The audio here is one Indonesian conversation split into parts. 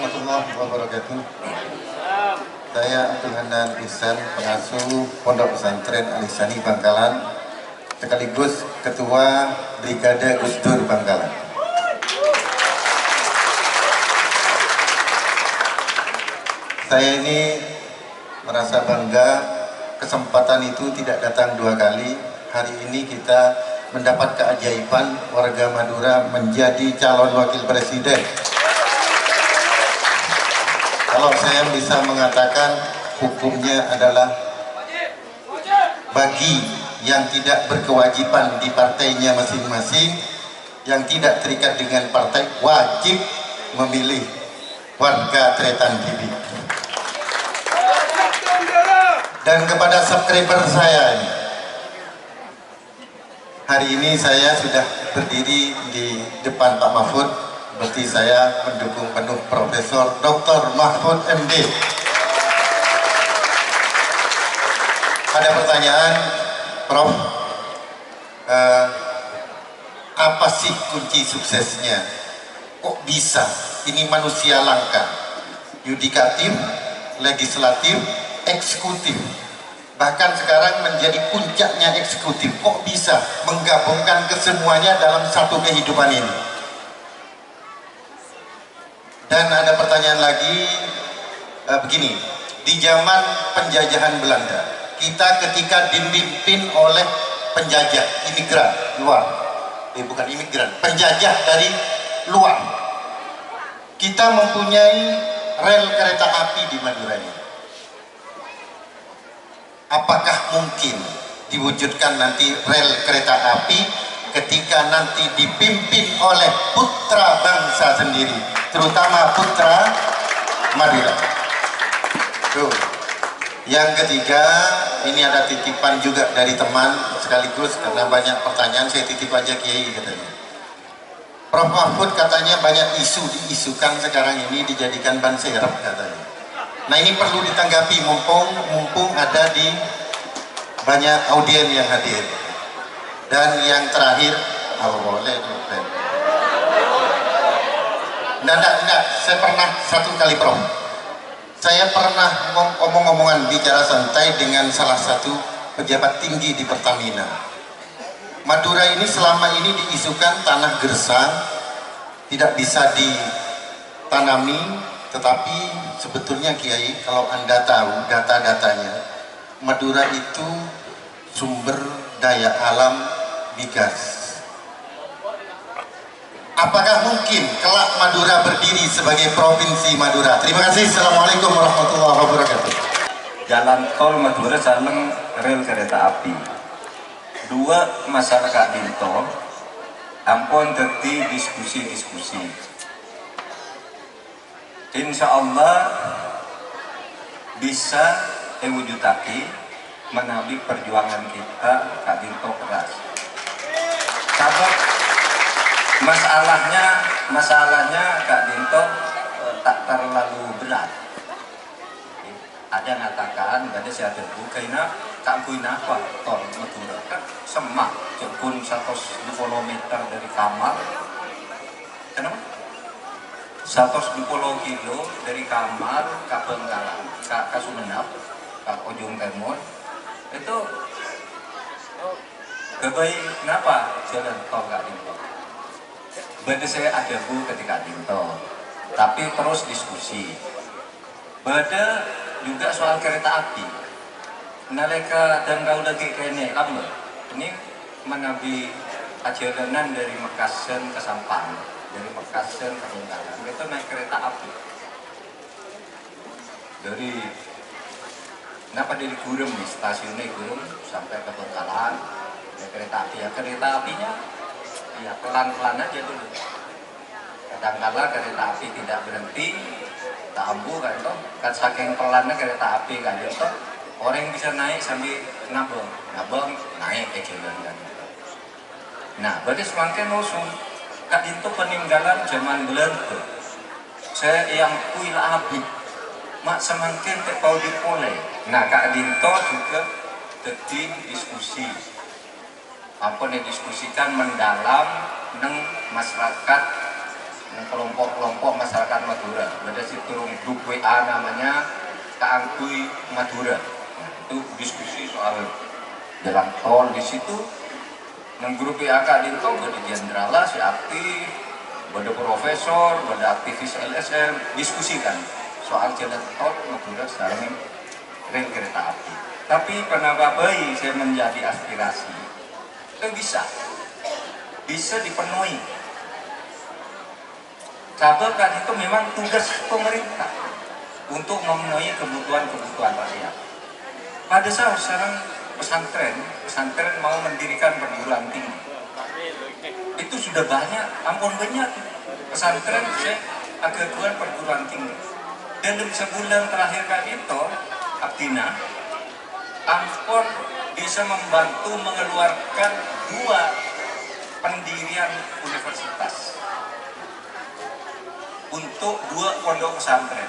warahmatullahi wabarakatuh. Saya Abdul Hanan Ihsan, pengasuh Pondok Pesantren Alisani Bangkalan, sekaligus Ketua Brigade Gus Dur Bangkalan. Saya ini merasa bangga, kesempatan itu tidak datang dua kali. Hari ini kita mendapat keajaiban warga Madura menjadi calon wakil presiden. Kalau saya bisa mengatakan hukumnya adalah bagi yang tidak berkewajiban di partainya masing-masing, yang tidak terikat dengan partai, wajib memilih warga Tretan Bibi. Dan kepada subscriber saya ini, hari ini saya sudah berdiri di depan Pak Mahfud, berarti saya mendukung penuh Profesor Dr. Mahfud MD. Ada pertanyaan, Prof, apa sih kunci suksesnya? Kok bisa? Ini manusia langka, yudikatif, legislatif, eksekutif, bahkan sekarang menjadi puncaknya eksekutif. Kok bisa menggabungkan kesemuanya dalam satu kehidupan ini? Dan ada pertanyaan lagi, begini, di zaman penjajahan Belanda, kita ketika dipimpin oleh penjajah imigran luar, bukan imigran, penjajah dari luar, kita mempunyai rel kereta api di Madura ini. Apakah mungkin diwujudkan nanti rel kereta api ketika nanti dipimpin oleh putra bangsa sendiri, terutama putra Madura? Tuh. Yang ketiga, ini ada titipan juga dari teman, sekaligus karena banyak pertanyaan saya titip aja Kiai katanya. Prof Mahfud katanya banyak isu diisukan sekarang ini dijadikan ban serep katanya. Nah ini perlu ditanggapi mumpung ada di banyak audien yang hadir. Dan yang terakhir, boleh. Enggak, saya pernah satu kali Prof, saya pernah omong-omongan bicara santai dengan salah satu pejabat tinggi di Pertamina. Madura ini selama ini diisukan tanah gersang, tidak bisa ditanami, tetapi sebetulnya Kiai, kalau Anda tahu data-datanya, Madura itu sumber daya alam migas. Apakah mungkin kelak Madura berdiri sebagai Provinsi Madura? Terima kasih. Assalamualaikum warahmatullahi wabarakatuh. Jalan tol Madura Saleng rel kereta api. Dua masyarakat Dinto, ampun dadi diskusi-diskusi. Insya Allah bisa wujudake menawi perjuangan kita Kak Dinto keras. Sabab masalahnya Kak Dinto tak terlalu berat. Ada yang mengatakan, ada saya ada bukaina, tak bukaina apa tol Madura kan semak, jepun 120 meter dari kamar. Kenapa? 120 kilo dari kamar ke Bengkalan, ke Sumenep, ke Ujung Timur. Itu kebaik kenapa jalan tol Kak Dinto? Bada saya ada ketika Dinto, tapi terus diskusi. Bada juga soal kereta api. Nalika dan kau lagi kene lama. Ini menabi perjalanan dari Makassar ke Sampang, dari Makassar ke Bengkalan. Itu naik kereta api. Dari Gurem di stasiunnya Gurem sampai ke Bengkalan, naik kereta api. Ya kereta apinya, ya pelan-pelan aja dulu. Kadang-kala kereta api tidak berhenti. Tak ambu kan itu, kan saking pelannya kereta api kan itu, orang bisa naik sambil nabung naik jalan kan. Nah, berarti semakin musuh Kak Dinto peninggalan zaman Belanda. Saya yang kuil abid, mak semakin tekau dipoleh. Nah, Kak Dinto juga jadi diskusi. Apa yang diskusikan mendalam neng masyarakat kelompok-kelompok masyarakat Madura. Ada situ grup WA namanya Kaangkuy Madura. Nah, itu diskusi soal jalan tol di situ. Nang grup WA Kak Dinto ada jenderal si aktif, ada profesor, ada aktivis LSM diskusikan soal jalan tol Madura sareng rel kereta api. Tapi kenapa bayi saya menjadi aspirasi? Itu bisa dipenuhi. Sabab kan itu memang tugas pemerintah untuk memenuhi kebutuhan rakyat. Pada saat sekarang pesantren mau mendirikan perguruan tinggi, itu sudah banyak, ampun banyak pesantren saya agak keluar perguruan tinggi. Dalam sebulan terakhir kali itu, Abdina, Ampon bisa membantu mengeluarkan 2 pendirian universitas untuk 2 pondok pesantren.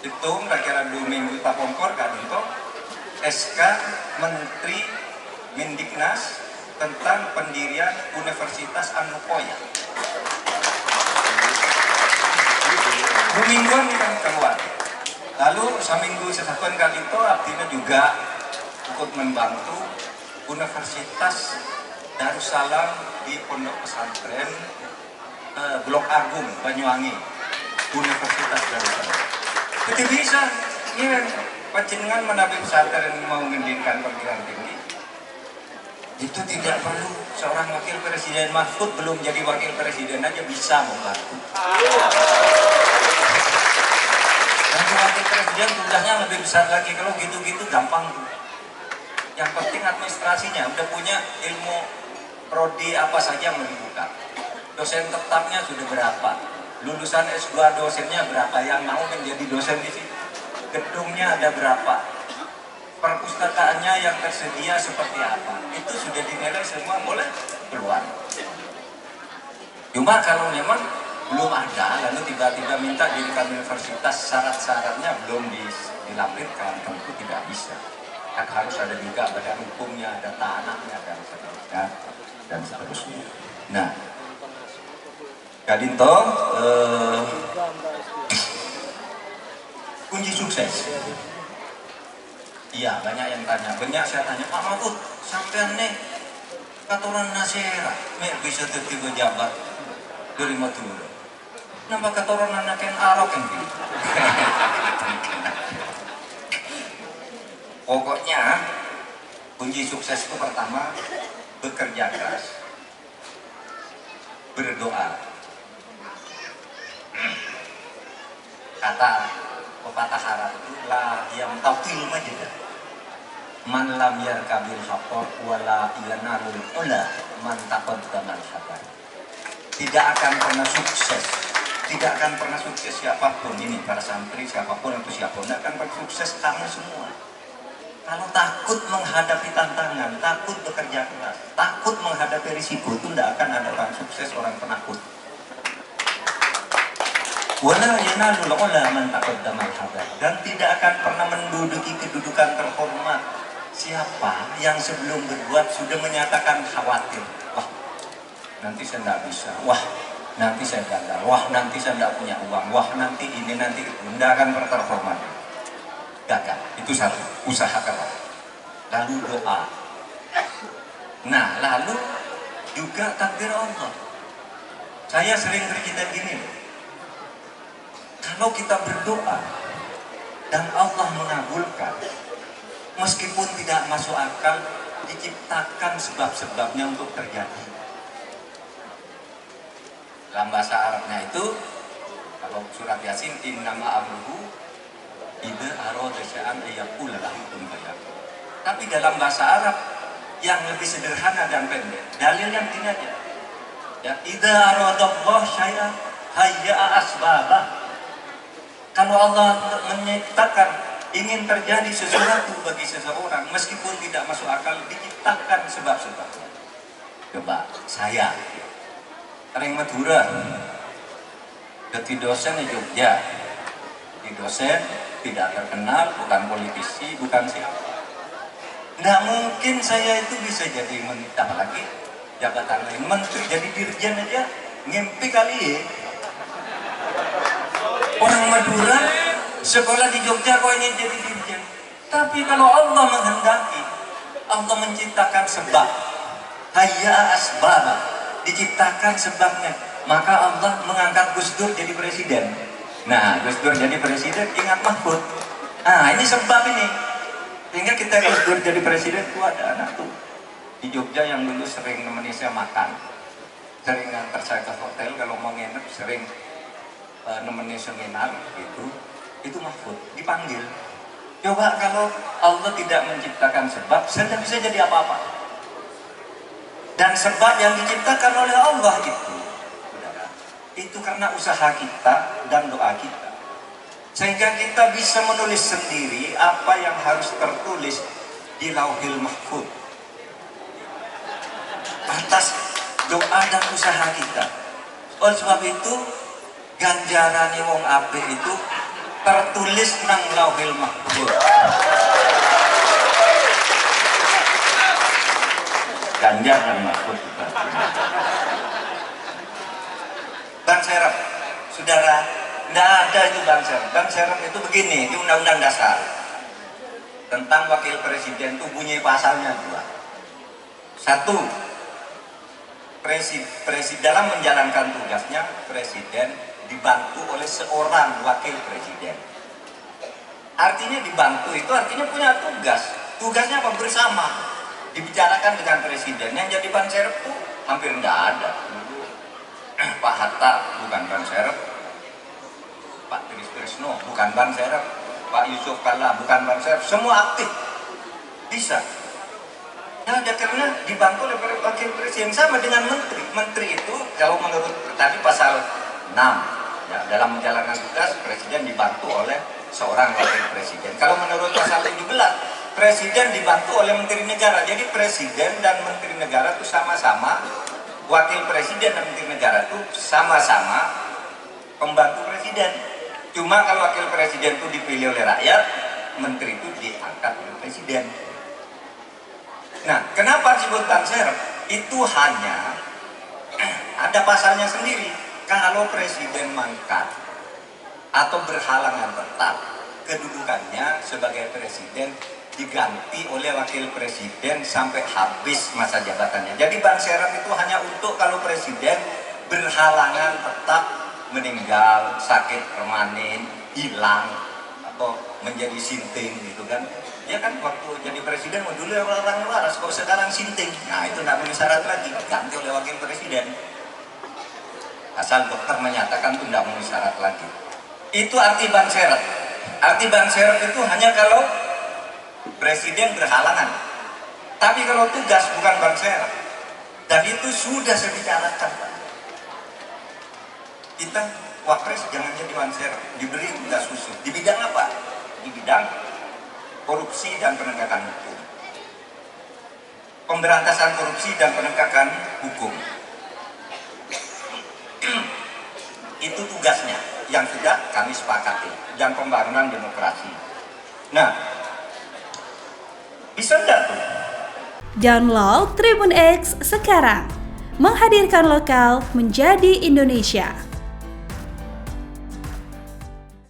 Itu kira-kira 2 minggu tak pongkor kan itu SK Menteri Mendiknas tentang pendirian Universitas Anukoya. 2 mingguan yang keluar. Lalu seminggu sesatuan kali itu artinya juga ikut membantu Universitas Darussalam di Pondok Pesantren Blok Agung Banyuwangi, Universitas Darussalam. Itu bisa, ya, panjenengan menabi pesantren mau mendirikan perguruan tinggi. Itu tidak perlu seorang wakil presiden. Mahfud belum jadi wakil presiden aja bisa membantu. Nanti wakil presiden tugasnya lebih besar lagi. Kalau gitu-gitu gampang. Yang penting administrasinya udah punya ilmu prodi apa saja yang dibuka. Dosen tetapnya sudah berapa? Lulusan S2 dosennya berapa yang mau menjadi dosen di situ? Gedungnya ada berapa? Perpustakaannya yang tersedia seperti apa? Itu sudah dinilai semua boleh keluar. Cuma kalau memang belum ada, lalu tiba-tiba minta dirikan universitas, syarat-syaratnya belum dilampirkan, tentu tidak bisa. Kan harus ada juga badan hukumnya, ada tanahnya dan seterusnya dan seterusnya. Nah, Kak Dinto, kunci sukses. Iya, banyak yang tanya. Banyak saya tanya, Pak Mahfud, sampean nih katoran nasera, bisa jadi pejabat dari Madura. Nampak katoran anak yang arok yang gitu. Pokoknya kunci sukses itu pertama bekerja keras, berdoa. Kata pepatah Arab itu la yang taqil majda man lam yarkabil haqqa wala yanalul ula man taqaddamal habar. Tidak akan pernah sukses siapapun ini, para santri siapapun itu siapapun tidak akan pernah sukses kamu semua kalau takut menghadapi tantangan, takut bekerja keras, takut menghadapi risiko. Itu tidak akan ada orang sukses, orang penakut. Wala yanalul ula man taqaddamal habar. Dan tidak akan pernah menduduki kedudukan terhormat siapa yang sebelum berbuat sudah menyatakan khawatir. Wah, nanti saya tidak bisa. Wah, nanti saya gagal. Wah, nanti saya tidak punya uang. Wah, nanti ini, nanti itu. Tidak akan pernah terhormat. Gagal. Itu satu, usaha keras. Lalu doa. Nah, lalu juga takdir Allah. Saya sering bercerita gini loh. Kalau kita berdoa dan Allah mengabulkan, meskipun tidak masuk akal, diciptakan sebab-sebabnya untuk terjadi. Dalam bahasa Arabnya itu, kalau surat Yasin, innama amruhu idza arada syai'an ayyaqula lahu kun fayakun. Tapi dalam bahasa Arab yang lebih sederhana dan pendek, dalilnya begini aja. Ya, idza aradallahu syai'an hayya'a asbabah. Kalau Allah menciptakan ingin terjadi sesuatu bagi seseorang, meskipun tidak masuk akal, diciptakan sebab-sebabnya. Coba saya orang Madura, jadi dosen di Jogja, di dosen tidak terkenal, bukan politisi, bukan siapa. Nggak mungkin saya itu bisa jadi apalagi jabatan lain, menteri, jadi dirjen aja ngimpi kali ya. Orang Madura sekolah di Jogja kok ingin jadi dirjen. Tapi kalau Allah menghendaki, Allah menciptakan sebab. Hayya asbab, diciptakan sebabnya. Maka Allah mengangkat Gus Dur jadi presiden. Nah, Gus Dur jadi presiden, ingat Mahfud. Nah, ini sebab ini. Sehingga kita Gus Dur jadi presiden itu ada anak tuh di Jogja yang dulu sering nemenin saya makan, sering ngantar saya ke hotel kalau mau nginep, sering nemenin seminar gitu. Itu Mahfud dipanggil. Coba kalau Allah tidak menciptakan sebab, saya tidak bisa jadi apa-apa. Dan sebab yang diciptakan oleh Allah itu karena usaha kita dan doa kita. Sehingga kita bisa menulis sendiri apa yang harus tertulis di Lauhil Mahfuz atas doa dan usaha kita. Oleh sebab itu ganjaran wong apik itu tertulis nang Lauhil Mahfuz. Ganjaran Mahfuz kita. Ban serep, saudara, tidak ada itu ban serep. Ban serep itu begini, di Undang-Undang Dasar tentang wakil presiden itu bunyi pasalnya 2. 1. Dalam menjalankan tugasnya, presiden dibantu oleh seorang wakil presiden. Artinya dibantu itu artinya punya tugas. Tugasnya apa? Bersama. Dibicarakan dengan presiden. Yang jadi ban serep itu hampir tidak ada. Pak Hatta bukan ban serep, Pak Trisno bukan ban serep, Pak Yusuf Kalla bukan ban serep, semua aktif bisa. Nah, karena dibantu oleh wakil presiden sama dengan menteri. Menteri itu kalau menurut tadi pasal 6 ya, dalam menjalankan tugas presiden dibantu oleh seorang wakil presiden. Kalau menurut pasal 17 presiden dibantu oleh menteri negara. Jadi presiden dan menteri negara itu sama-sama, wakil presiden dan menteri negara itu sama-sama pembantu presiden. Cuma kalau wakil presiden itu dipilih oleh rakyat, menteri itu diangkat oleh presiden. Nah, kenapa disebut ban serep? Itu hanya ada pasalnya sendiri. Kalau presiden mangkat atau berhalangan tetap, kedudukannya sebagai presiden diganti oleh wakil presiden sampai habis masa jabatannya. Jadi ban serep itu hanya untuk kalau presiden berhalangan tetap, meninggal, sakit permanen, hilang, atau menjadi sinting gitu kan. Ya kan waktu jadi presiden dulu orang waras, kok sekarang sinting. Nah itu tidak boleh syarat lagi, ganti oleh wakil presiden. Asal dokter menyatakan itu tidak boleh syarat lagi. Itu arti ban serep. Arti ban serep itu hanya kalau presiden berhalangan. Tapi kalau tugas bukan ban serep. Dan itu sudah saya bicarakan. Kita wapres jangan jadi ban serep, diberi tugas khusus. Di bidang apa? Di bidang korupsi dan penegakan hukum. Pemberantasan korupsi dan penegakan hukum. Itu tugasnya yang sudah kami sepakati. Dan pembangunan demokrasi. Nah, bisa enggak tuh? Download Tribun X sekarang. Menghadirkan lokal menjadi Indonesia.